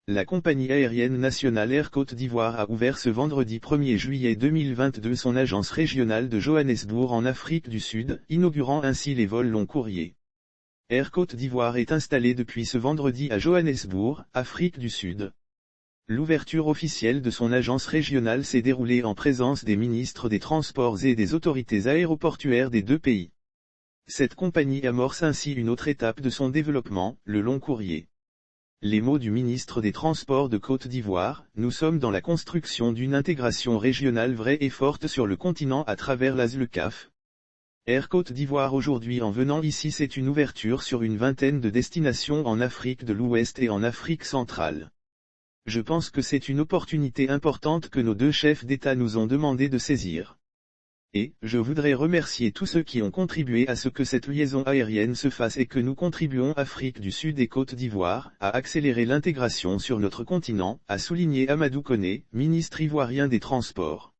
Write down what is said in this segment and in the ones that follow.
La compagnie aérienne nationale Air Côte d'Ivoire a ouvert ce vendredi 1er juillet 2022 son agence régionale de Johannesburg en Afrique du Sud, inaugurant ainsi les vols long courriers. Air Côte d'Ivoire est installé depuis ce vendredi à Johannesburg, Afrique du Sud. L'ouverture officielle de son agence régionale s'est déroulée en présence des ministres des Transports et des autorités aéroportuaires des deux pays. Cette compagnie amorce ainsi une autre étape de son développement, le long courrier. Les mots du ministre des Transports de Côte d'Ivoire: nous sommes dans la construction d'une intégration régionale vraie et forte sur le continent à travers l'ASLECAF. Air Côte d'Ivoire aujourd'hui en venant ici, c'est une ouverture sur une vingtaine de destinations en Afrique de l'Ouest et en Afrique centrale. Je pense que c'est une opportunité importante que nos deux chefs d'État nous ont demandé de saisir. Et, je voudrais remercier tous ceux qui ont contribué à ce que cette liaison aérienne se fasse et que nous contribuons Afrique du Sud et Côte d'Ivoire, à accélérer l'intégration sur notre continent, a souligné Amadou Koné, ministre ivoirien des Transports.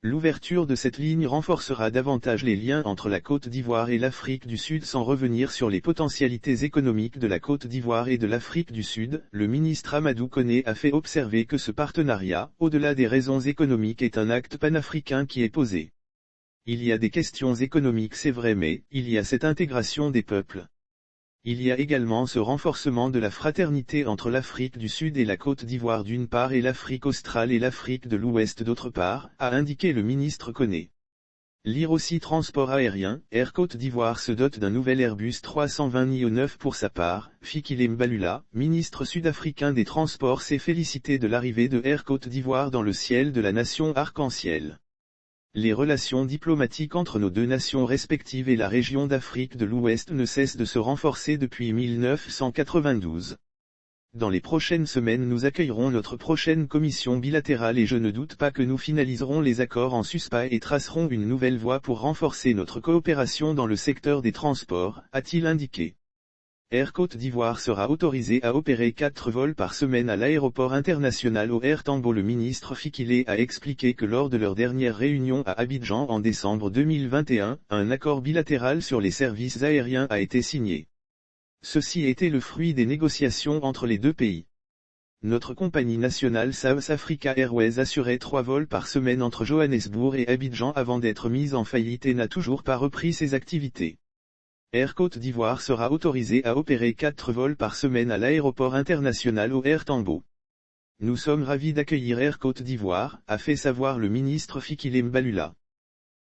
L'ouverture de cette ligne renforcera davantage les liens entre la Côte d'Ivoire et l'Afrique du Sud sans revenir sur les potentialités économiques de la Côte d'Ivoire et de l'Afrique du Sud. Le ministre Amadou Koné a fait observer que ce partenariat, au-delà des raisons économiques, est un acte panafricain qui est posé. Il y a des questions économiques, c'est vrai, mais il y a cette intégration des peuples. Il y a également ce renforcement de la fraternité entre l'Afrique du Sud et la Côte d'Ivoire d'une part et l'Afrique australe et l'Afrique de l'Ouest d'autre part, a indiqué le ministre Koné. Lire aussi transport aérien, Air Côte d'Ivoire se dote d'un nouvel Airbus 320 neo 9 pour sa part. Fikile Mbalula, ministre sud-africain des Transports, s'est félicité de l'arrivée de Air Côte d'Ivoire dans le ciel de la nation arc-en-ciel. Les relations diplomatiques entre nos deux nations respectives et la région d'Afrique de l'Ouest ne cessent de se renforcer depuis 1992. Dans les prochaines semaines nous accueillerons notre prochaine commission bilatérale et je ne doute pas que nous finaliserons les accords en suspens et tracerons une nouvelle voie pour renforcer notre coopération dans le secteur des transports, a-t-il indiqué. Air Côte d'Ivoire sera autorisé à opérer 4 vols par semaine à l'aéroport international OR Tambo. Le ministre Fikile a expliqué que lors de leur dernière réunion à Abidjan en décembre 2021, un accord bilatéral sur les services aériens a été signé. Ceci était le fruit des négociations entre les deux pays. Notre compagnie nationale South Africa Airways assurait 3 vols par semaine entre Johannesburg et Abidjan avant d'être mise en faillite et n'a toujours pas repris ses activités. Air Côte d'Ivoire sera autorisé à opérer 4 vols par semaine à l'aéroport international OR Tambo. Nous sommes ravis d'accueillir Air Côte d'Ivoire, a fait savoir le ministre Fikile Mbalula.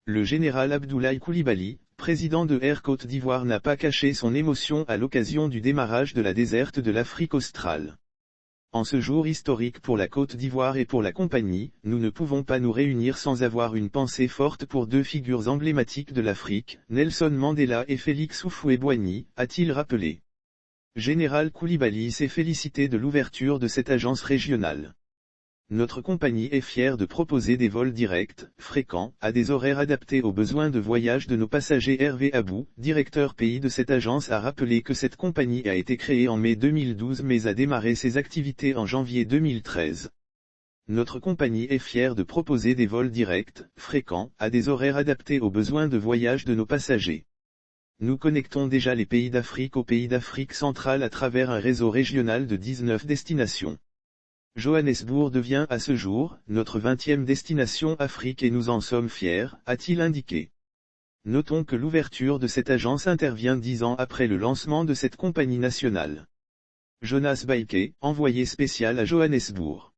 Le général Abdoulaye Coulibaly, président de Air Côte d'Ivoire, n'a pas caché son émotion à l'occasion du démarrage de la desserte de l'Afrique australe. En ce jour historique pour la Côte d'Ivoire et pour la compagnie, nous ne pouvons pas nous réunir sans avoir une pensée forte pour deux figures emblématiques de l'Afrique, Nelson Mandela et Félix Houphouët-Boigny, a-t-il rappelé. Général Coulibaly s'est félicité de l'ouverture de cette agence régionale. Notre compagnie est fière de proposer des vols directs, fréquents, à des horaires adaptés aux besoins de voyage de nos passagers. Hervé Abou, directeur pays de cette agence, a rappelé que cette compagnie a été créée en mai 2012 mais a démarré ses activités en janvier 2013. Notre compagnie est fière de proposer des vols directs, fréquents, à des horaires adaptés aux besoins de voyage de nos passagers. Nous connectons déjà les pays d'Afrique aux pays d'Afrique centrale à travers un réseau régional de 19 destinations. Johannesburg devient à ce jour notre 20e destination Afrique et nous en sommes fiers, a-t-il indiqué. Notons que l'ouverture de cette agence intervient 10 ans après le lancement de cette compagnie nationale. Jonas Baike, envoyé spécial à Johannesburg.